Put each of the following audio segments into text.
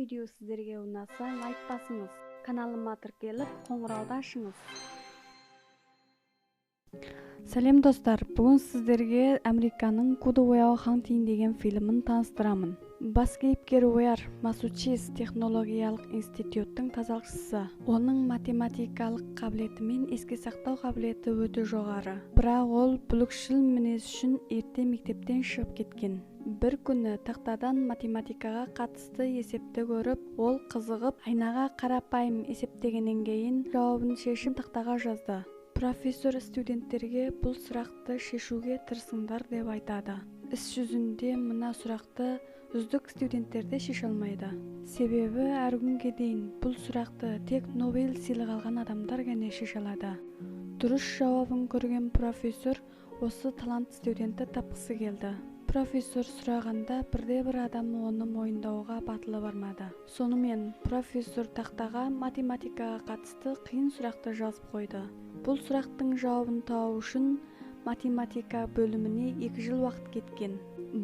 видео сіздерге ұнаса, лайк басыңыз. Каналыма тіркеліп, қоңырауды ашыңыз. Сәлем достар, бүгін сіздерге Американың Good Will Hunting деген фильмін таныстырамын. Бас кейіпкер Уэйр Массачусетс технологиялық институттың тазалықшысы. Оның математикалық қабілеті мен еске сақтау қабілеті өте жоғары. Бірақ ол бүлікшіл мінез үшін ерте мектептен шығып кеткен. Бір күні тақтадан математикаға қатысты есепті көріп, ол қызығып, айнаға қарапайым есептегеннен кейін жауабын шешіп тақтаға жазды. Профессор студенттерге бұл сұрақты шешуге тырысыңдар деп айтады. Іс жүзінде мына сұрақты үздік студенттерді шеше алмайды. Себебі әр күнге дейін бұл сұрақты тек Нобель сыйлығы алған адамдар ғана шеше алады. Дұрыс жауабын көрген профессор осы талант студентті тапқысы келді. Профессор сұрағанда бірде-бір адам оны мойындауға батылы бармады. Сонымен профессор тақтаға математикаға қатысты қиын сұрақты жазып қойды. Бұл сұрақтың жауабын тауу үшін математика бөліміне 2 жыл уақыт кеткен.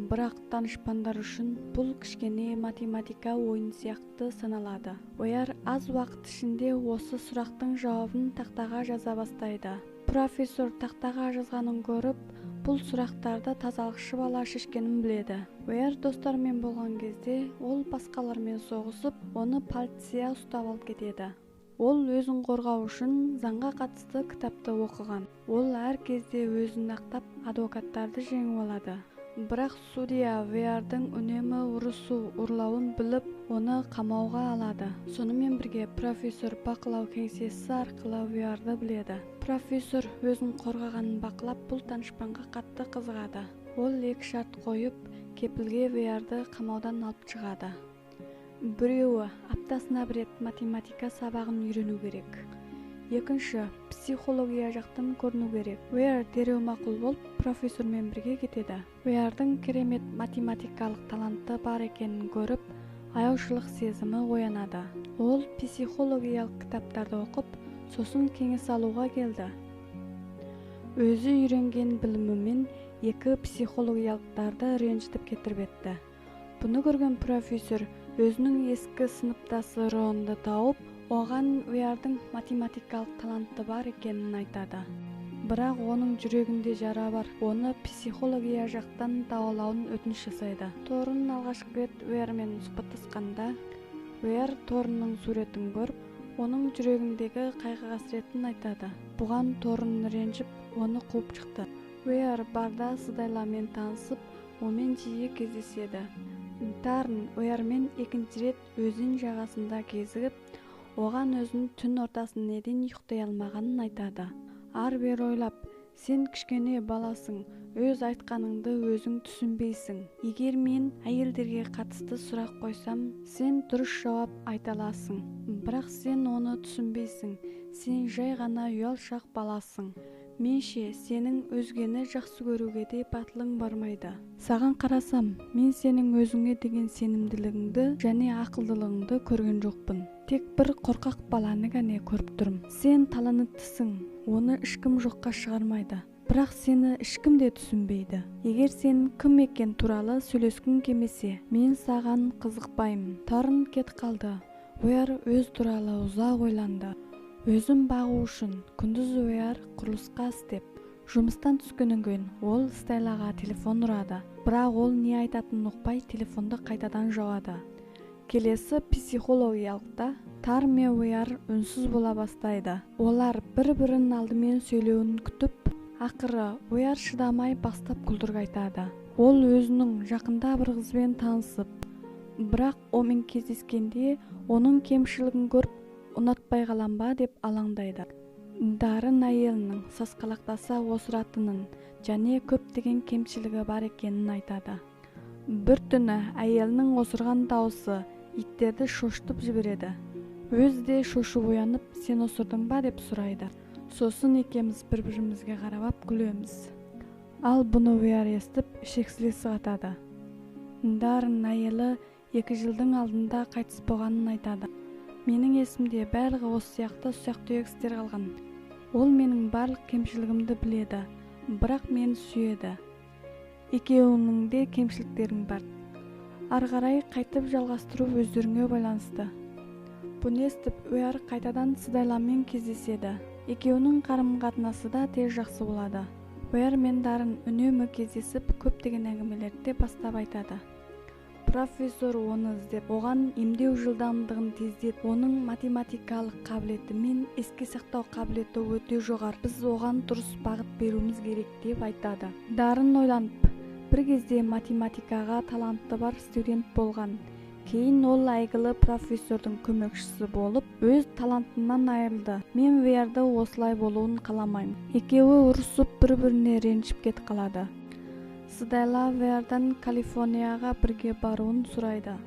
Бірақ данышпандар үшін бұл кішкене математика ойын сияқты саналады. Уэйр аз уақыт ішінде осы сұрақтың жауабын тақтаға жаза бастайды. Профессор тақтаға жазғанын көріп, бұл сұрақтарды тазалықшы бала шешкенін біледі. Уэйр достарымен болған кезде ол басқалармен соғысып, оны полиция ұстап алып кетеді. Ол өзін қорғау үшін заңға қатысты кітапты оқыған. Ол әр кезде өзін ақтап, адвокаттарды жеңіп алады. Бірақ судья Уэйрдің үнемі ұрлауын біліп, оны қамауға алады. Сонымен бірге профессор бақылау кеңсесі арқылы Уэйрді біледі. Профессор өзін қорғағанын бақылап, бұл данышпанға қатты қызығады. Ол 2 шарт қойып, кепілге Уэйрді қамаудан алып шығады. Біреуі аптасына 1 рет математика сабағын үйрену керек. Екінші, психология жақтан көріну керек. Уэйр дереу мақұл болып, профессормен бірге кетеді. Уэйрдің керемет математикалық таланты бар екенін көріп, аяушылық сезімі оянады. Ол психологиялық кітаптарды оқып, сосын кеңес алуға келді. Өзі үйренген білімімен 2 психологиялықтарды ренжітіп кетіріп етті. Бұны көрген профессор өзінің ескі сыныптасы Ронды тауып, оған Уэйрдің математикалық таланты бар екенін айтады. Бірақ оның жүрегінде жара бар, оны психология жақтан дауалауын өтініш жасайды. Торн алғашқы рет Уэйрмен сұхбаттасқанда, Уэйр Торнның суретін көріп, оның жүрегіндегі қайғы-қасіретін айтады. Бұған Торн ренжіп, оны қуып шықты. Уэйр барда Сыдайламен танысып, онымен жиі кездеседі. Торн Уэйрмен 2 рет өзен жағасында кезігіп, оған өзін түн ортасын неден ұйықтай алмағанын айтады. Ар-бер ойлап, сен кішкене баласың, өз айтқаныңды өзің түсінбейсің. Егер мен әйелдерге қатысты сұрақ қойсам, сен дұрыс жауап айта аласың. Бірақ сен оны түсінбейсің, сен жай ғана ұялшақ баласың. Менше сенің өзгені жақсы көруге де батылың бармайды. Саған қарасам, мен сенің өзіңе деген сенімділігіңді және ақылдылығыңды көрген жоқпын. Тек бір қорқақ баланы ғана көріп тұрмын. Сен таланттысың, оны ешкім жоққа шығармайды. Бірақ сені ешкім де түсінбейді. Егер сен кім екен туралы сөйлескің келмесе, мен саған қызықпаймын. Торн кет қалды. Уэйр өз туралы ұзақ ойланды. Өзін бағу үшін күндіз Уэйр құрылысқа істеп, жұмыстан түскеннен кейін ол Сыдайлаға телефон ұрады. Бірақ ол не айтатынын ұқпай телефонды қайтадан жауады. Келесі психологиялықта Торн мен Уэйр үнсіз бола бастайды. Олар бір-бірін алдымен сөйлеуін күтіп, ақыры Уэйр шыдамай бастап күлдіргі айтады. Ол өзінің жақында бір қызбен танысып, бірақ онымен кездескенде оның кемшілігін көріп, ұнатпай қалам ба деп алаңдайды. Дарын әйелінің сасқалақтаса осыратынын және көптеген кемшілігі бар екенін айтады. Бір түні әйелінің осырған дауысы иттерді шошытып жібереді. Өзі де шошып оянып, сен осырдың ба деп сұрайды. Сосын екеуміз бір-бірімізге қарап күлеміз. Ал бұны Уэйр естіп, ішексілік сығатады. Дарын әйелі 2 жылдың алдында қайтыс болғанын айтады. Менің есімде барлығы осы сияқты істер қалған. Ол менің барлық кемшілігімді біледі, бірақ мені сүйеді. Екеуінің де кемшіліктерің бар. ары карай кайтып жалгастыруу өздөрүңө байланысты. Буну эстип, Уяр кайтадан Сыдайла менен кездешет. Экөөнүн карым-катнасы да тез жакшы болот. Уяр мен Дарын үнөмө кездешип, көптөгөн әңгимелерди баштап айтады. Профессор оны издеп, оган эмдөө жылдамдыгын тездетип, онун математикалык кабилети менен эске сактоо кабилети өтө жогору. Биз оган дурус багыт берүүбүз керек деп айтады. Дарын ойланып, бир кезде математикага таланты бар студент болгон. Кийин ол айгылы профессордун көмөкчүсү болуп, өз талантынан айрылды. Мен Уярды осулай болуун кааламайм. Экөөү урушуп, бири-бирине ренжип кетип калады. Сыдайла Уярдан Калифорнияга бирге баруун сурайды.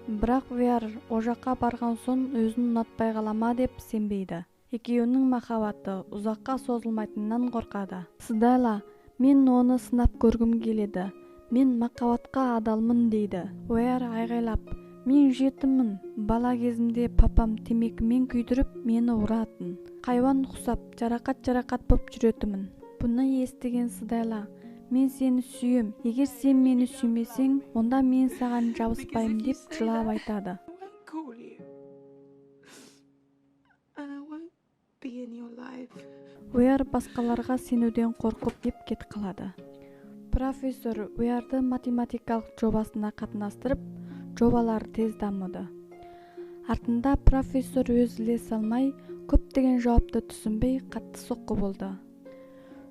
Бирок Уяр о жакка барган соң өзүн унатпай калама деп сенбейди. Экөөүнүн махабаты узакка созулмайтынынан коркады. Сыдайла, мен оны сынап көргүм келеді. Мен махабатка адалмын дейді. Уяр айгайлап, мен жетиммин. Бала кезимде папам темекимен күйдүрүп мени уратын. Кайбан уксап, жаракат болуп жүрөтүмүн. Буну эстеген Сыдайла, мен сени сүйөм. Эгер сен мени сүймесең, онда мен саган жабышпайм деп жылап айтады. Уяр башкаларга сенүүдөн коркуп деп кетип калады. Профессор Уярды математикалык жобасына катнаштырып, жобалар тез дамыды. Артында профессор өз илесе алмай, көптөгөн жаапты түшүнбөй катты сокку болду.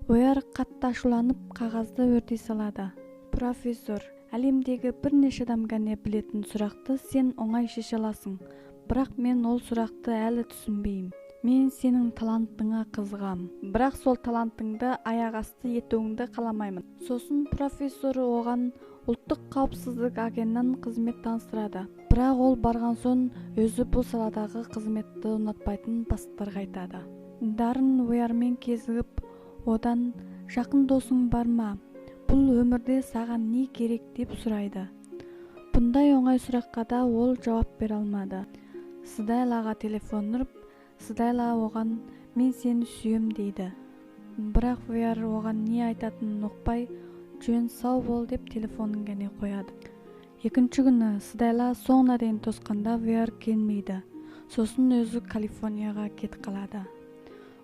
Уяр катты ашууланып, кагазды өртөй салады. Профессор, ал эмдеги бир нече адам гана билетин суракты сен оңой шеше аласың. Бирок мен ол суракты әлі түшүнбейм. Мен сенин талантыңа кызыгам. Бирок сол талантыңды аяк асты этүүңдү кааламаймын. Сосын профессор оган улуттук каапсыздык агенттигинен кызмет таныстырады. Бирок ол барган соң өзү бул саладагы кызметти унатпайтынын башкаларга айтады. Дарын Уяр менен кезигип, одан жакын досуң барма? Бул өмүрдө сага эмне керек деп сурайды. Bunday оңой суракка да ол жооп бере алмады. Сыдайлага телефон уруп, Сыдайла оган мен сени сүйөм дейди. Бирок Уяр оган эмне айтатынын укпай, жөн сау бол деп телефонун гана коёт. Экинчи күнү Сыдайла соңуна дейин тосканда Уяр келмейди. Сосын өзү Калифорнияга кетип калады.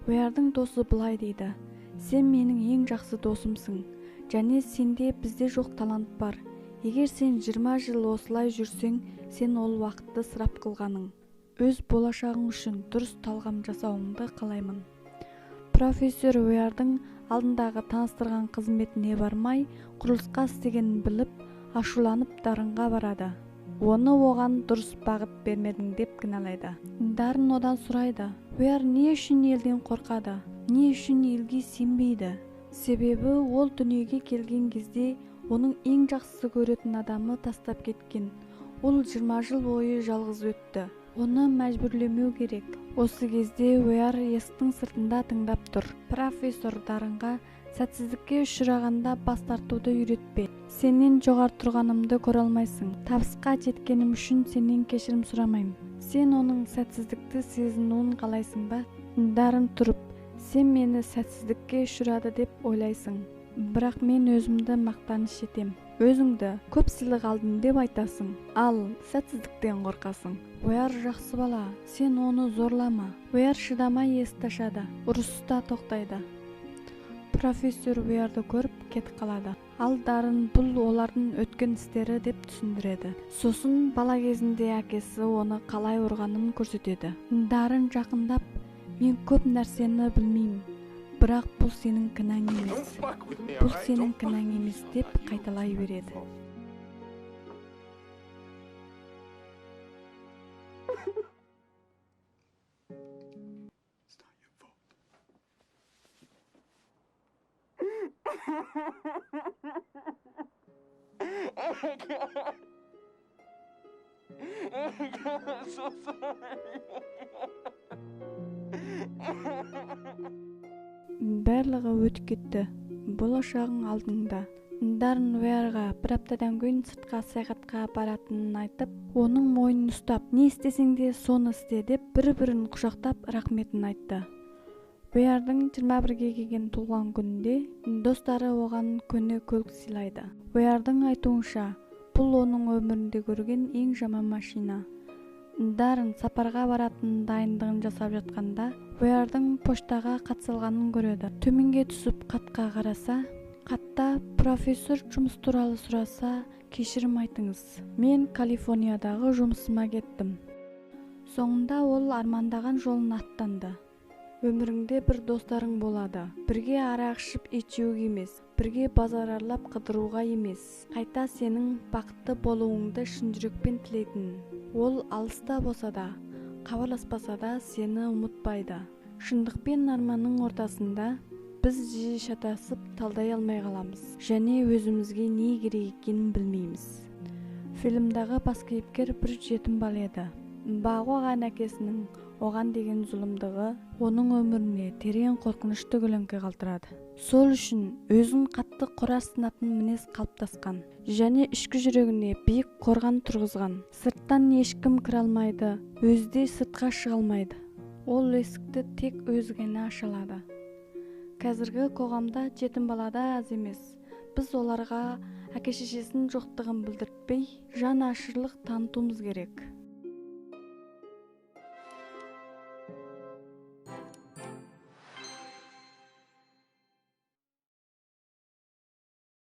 Уярдын досу былай дейди. Сен менин эң жакшы досумсуң. Жана сенде бизде жок талант бар. Эгер сен 20 жыл осулай жүрсөң, сен ол убакытты сырап кылганың. Өз болашагың үчүн дурус талгам жасооңду каалаймын. Профессор Уярдын алдындагы таныстырган кызметине бармай, курулуска истегенин билип, ашууланып Дарынга барады. Оны оган дурус багыт бермедиң деп кыналайды. Дарын одан сурайды. Уяр эмне үчүн элден коркады? Эмне үчүн элге сенбейди? Себеби ол дүйнөгө келген кезде онун эң жакшы көрөтүн адамы тастап кеткен. Ол 20 жыл бою жалгыз өттү. Оны мажбүрлөмөө керек. Осы кезде Уяр эсктин сыртында тыңдап тур. Профессор Дарынга сәтсиздикке учураганда баш тартууду үйрөтпе. Сенин жогары турганымды көрө алмайсың. Табыска жеткеним үчүн сенен кечирим сурамайм. Сен онун сәтсиздикти сезинүүн каалайсың ба? Дарын туруп, сен мени сәтсиздикке учурады деп ойлайсың. Бирок мен өзүмдү мактаныш этем. Өзүңдү көп сыйлык алдым деп айтасың. Ал сәтсиздиктен коркасың. Уяр жакшы бала, сен onu зорлама. Уяр шыдамай эс ташады. Урушуу да токтойду. Профессор Уярды көрүп кетип калады. Ал Дарын бул олардын өткөн истери деп түшүндүрөдү. Сосын бала кезинде акеси оны калай урганын көрсөтөдү. Дарын жакындап, мен көп нерсени билмейм. Бирок бул сенин кынаң эмес. Бул сенин кынаң эмес деп кайталай берет. Барлыгы өтүп кетти. Болошогуң алдыңда. Дарын Уярга бир аптадан кийин сыртка саякатка баратынын айтып, онун мойнун устап, не истесең де сону исте деп бири-бирин кучактап рахметин айтты. Уярдын 21-ге келген туулган күнүндө достору оган көңүл сыйлайды. Уярдын айтуунча, бул онун өмүрүндө көргөн эң жаман машина. Дарын сапарга баратын дайындыгын жасап жатканда Уярдын почтага кат салганын көрөдү. Төмөнгө түсүп катка караса, катта профессор жумуш тууралуу сураса, кечирим айтыңыз. Мен Калифорниядагы жумушума кеттим. Соңунда ол армандаган жолун аттанды. Өмүрүңдө бир досторуң болады. Бирге арак ичип ичүүгө эмес, бирге базар аралап кыдырууга эмес, кайта сенин бакыттуу болууңду чын жүрөкпен тилейтин. Ол алыста болсо да, кабарласпаса да сени унутпайды. Шындык менен армандын ортосунда биз жиі шатасып талдай алмай калабыз және өзүбүзгө эмне керек экенин билбейбиз. Фильмдагы баш кейипкер бир жетим бала эди. Багуаган акесинин оган деген зулумдугу онун өмүрүнө терең коркунучтуу көлөңкө калтырады. Сол үчүн өзүн катты курастынатын мүнөз калыптаскан және ички жүрөгүнө бийик корган тургузган. Сырттан эч ким кире алмайды, өзү сыртка чыга алмайды. Ол эсикти тек өзү гана ача алады. Казыркы коомдо жетим бала да аз эмес. Биз оларга аке-шешесинин жоктугун билдиртпей, жан ашырлык таанытуубуз керек.